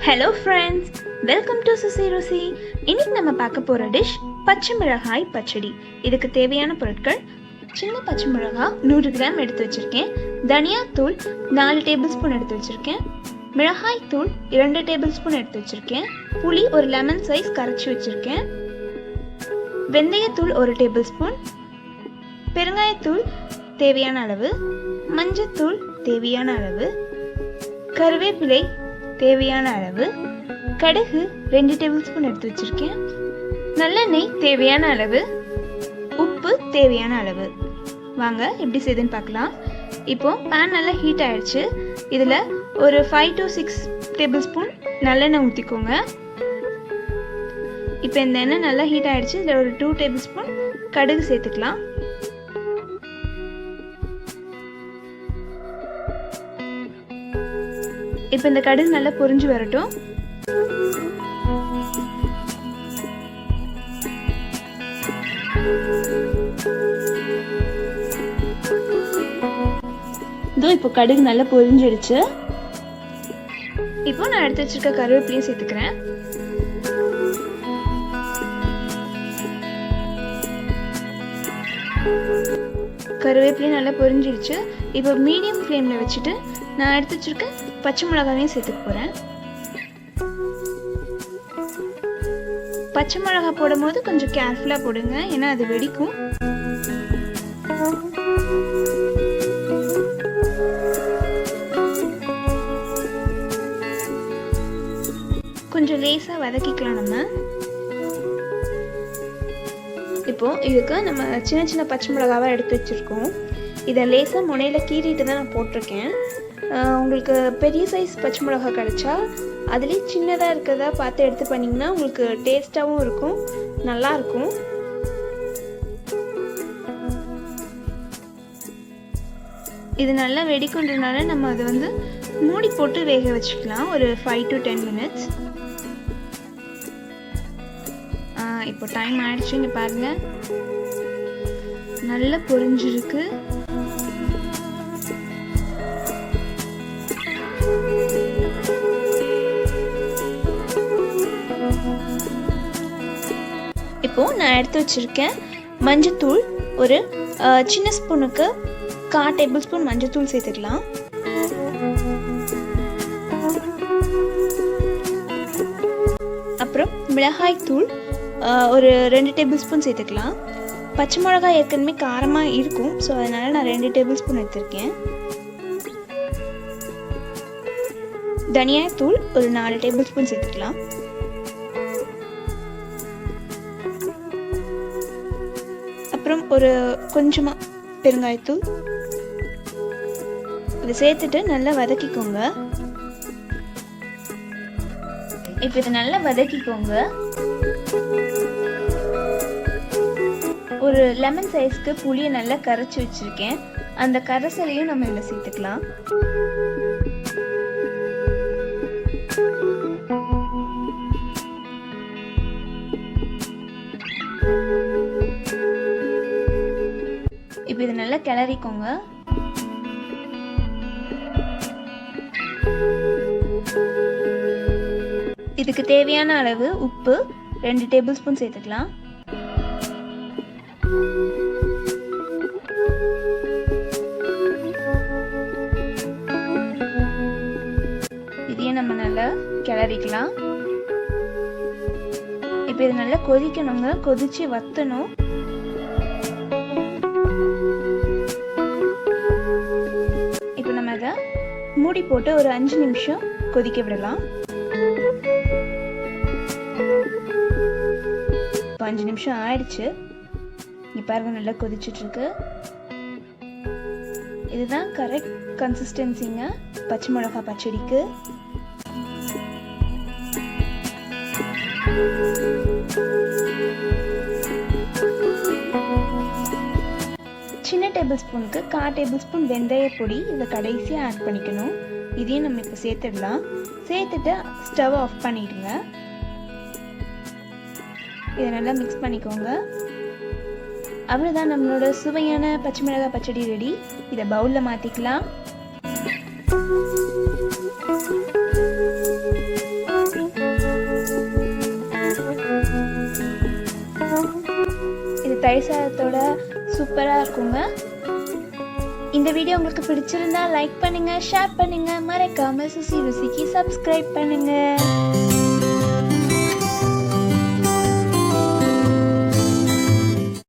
Hello friends, welcome to Susi Rusi. இன்னைக்கு நம்ம பார்க்க போற டிஷ் பச்சை மிளகாய் பச்சடி. இதுக்கு தேவையான பொருட்கள்: சின்ன பச்சை மிளகாய் 100 கிராம் எடுத்து வச்சிருக்கேன், தனியா தூள் 4 டேபிள் ஸ்பூன் எடுத்து வச்சிருக்கேன், மிளகாய் தூள் 2 டேபிள் ஸ்பூன் எடுத்து வச்சிருக்கேன், புளி ஒரு லெமன் சைஸ் கரைச்சி வச்சிருக்கேன், வெந்தயத்தூள் 1 டேபிள் ஸ்பூன், பெருங்காயத்தூள் தேவையான அளவு, மஞ்சத்தூள் தேவையான அளவு, கருவேப்பிலை தேவையான அளவு, கடுகு 2 டேபிள் ஸ்பூன் எடுத்து வச்சிருக்கேன், நல்லெண்ணெய் தேவையான அளவு, உப்பு தேவையான அளவு. வாங்க எப்படி செய்யுதுன்னு பார்க்கலாம். இப்போ பேன் நல்லா ஹீட் ஆயிடுச்சு. இதில் ஒரு 5 to 6 டேபிள் ஸ்பூன் நல்லெண்ணெய் ஊற்றிக்கோங்க. இப்போ இந்த எண்ணெய் நல்லா ஹீட் ஆயிடுச்சு. இதில் ஒரு 2 டேபிள் ஸ்பூன் கடுகு சேர்த்துக்கலாம். இப்போ இந்த கடுகு நல்லா பொரிஞ்சு வரட்டும். இப்போ கடுகு நல்லா பொரிஞ்சிடுச்சு. இப்போ நான் எடுத்து வச்சிருக்க கருவேப்பிலையும் சேர்த்துக்கிறேன். கருவேப்பிலையும் நல்லா பொரிஞ்சிடுச்சு. இப்போ மீடியம் ஃப்ளேமில் வச்சுட்டு நான் எடுத்து வச்சிருக்க பச்சை மிளகாவையும் சேர்த்துக்க போகிறேன். பச்சை மிளகாய் போடும் போது கொஞ்சம் கேர்ஃபுல்லாக போடுங்க, ஏன்னா அது வெடிக்கும். கொஞ்சம் லேசாக வதக்கிக்கலாம் நம்ம. இப்போ இதுக்கு நம்ம சின்ன சின்ன பச்சை மிளகாவாக எடுத்து வச்சுருக்கோம். இதை லேசாக முனையில் கீறிட்டு தான் நான் போட்டிருக்கேன். உங்களுக்கு பெரிய சைஸ் பச்சை மிளகாய் கிடச்சா அதுலேயே சின்னதாக இருக்கிறதா பார்த்து எடுத்து பண்ணிங்கன்னா உங்களுக்கு டேஸ்ட்டாகவும் இருக்கும், நல்லாயிருக்கும். இது நல்லா வெடிக்குன்றதுனால நம்ம அதை வந்து மூடி போட்டு வேக வச்சுக்கலாம் ஒரு 5 to 10 minutes. இப்போ டைம் ஆயிடுச்சு. இங்கே பாருங்கள், நல்லா பொரிஞ்சிருக்கு. இப்போ நான் எடுத்து வச்சிருக்கேன் மஞ்சத்தூள் ஒரு சின்ன ஸ்பூனுக்கு 1/4 டேபிள் ஸ்பூன் மஞ்சத்தூள் சேர்த்துக்கலாம். அப்புறம் மிளகாய் தூள் ஒரு 2 டேபிள் ஸ்பூன் சேர்த்துக்கலாம். பச்சை மிளகாய் ஏற்கனவே காரமாக இருக்கும், ஸோ அதனால் நான் 2 டேபிள் ஸ்பூன் எடுத்திருக்கேன். தனியாத்தூள் ஒரு 4 டேபிள் ஸ்பூன் சேர்த்துக்கலாம். அப்புறம் ஒரு கொஞ்சமாக பெருங்காயத்தூள் இதை சேர்த்துட்டு நல்லா வதக்கிக்கோங்க. இப்போ இதை நல்லா வதக்கிக்கோங்க. ஒரு லெமன் சைஸ்க்கு புளியை நல்லா கரைச்சி வச்சிருக்கேன். அந்த கரைசலையும் நம்ம இதில் சேர்த்துக்கலாம். இப்போ இது நல்லா கிளறிக்கோங்க. இதுக்கு தேவையான அளவு உப்பு 2 டேபிள் ஸ்பூன் சேர்த்துக்கலாம். இதையும் நம்ம நல்லா கிளறிக்கலாம். இப்போ இது நல்லா கொதிக்கணுங்க, கொதிச்சு வத்தணும். இப்போ நம்ம அதை மூடி போட்டு ஒரு 5 நிமிஷம் கொதிக்க விடலாம். 5 நிமிஷம் ஆயிடுச்சு. இங்கே பாருங்க, நல்லா கொதிச்சுட்டு இருக்கு. இதுதான் கரெக்ட் கன்சிஸ்டன்சிங்க பச்சை மிளகாய் பச்சடிக்கு. சின்ன டேபிள் ஸ்பூனுக்கு 1/4 டேபிள் ஸ்பூன் வெந்தய பொடி இதை கடைசியாக ஆட் பண்ணிக்கணும். இதையும் நம்ம இப்போ சேர்த்துடலாம். சேர்த்துட்டு ஸ்டவ் ஆஃப் பண்ணிடுங்க. இதை நல்லா மிக்ஸ் பண்ணிக்கோங்க. அவ்வளோதான், நம்மளோட சுவையான பச்சை மிளகாய் பச்சடி ரெடி. இதை பவுலில் மாற்றிக்கலாம். தயிர் சாதத்தோட சூப்பராக இருக்குங்க. இந்த வீடியோ உங்களுக்கு பிடிச்சிருந்தா லைக் பண்ணுங்கள், ஷேர் பண்ணுங்கள், மறக்காமல் சுசி ருசிக்கு சப்ஸ்கிரைப் பண்ணுங்கள்.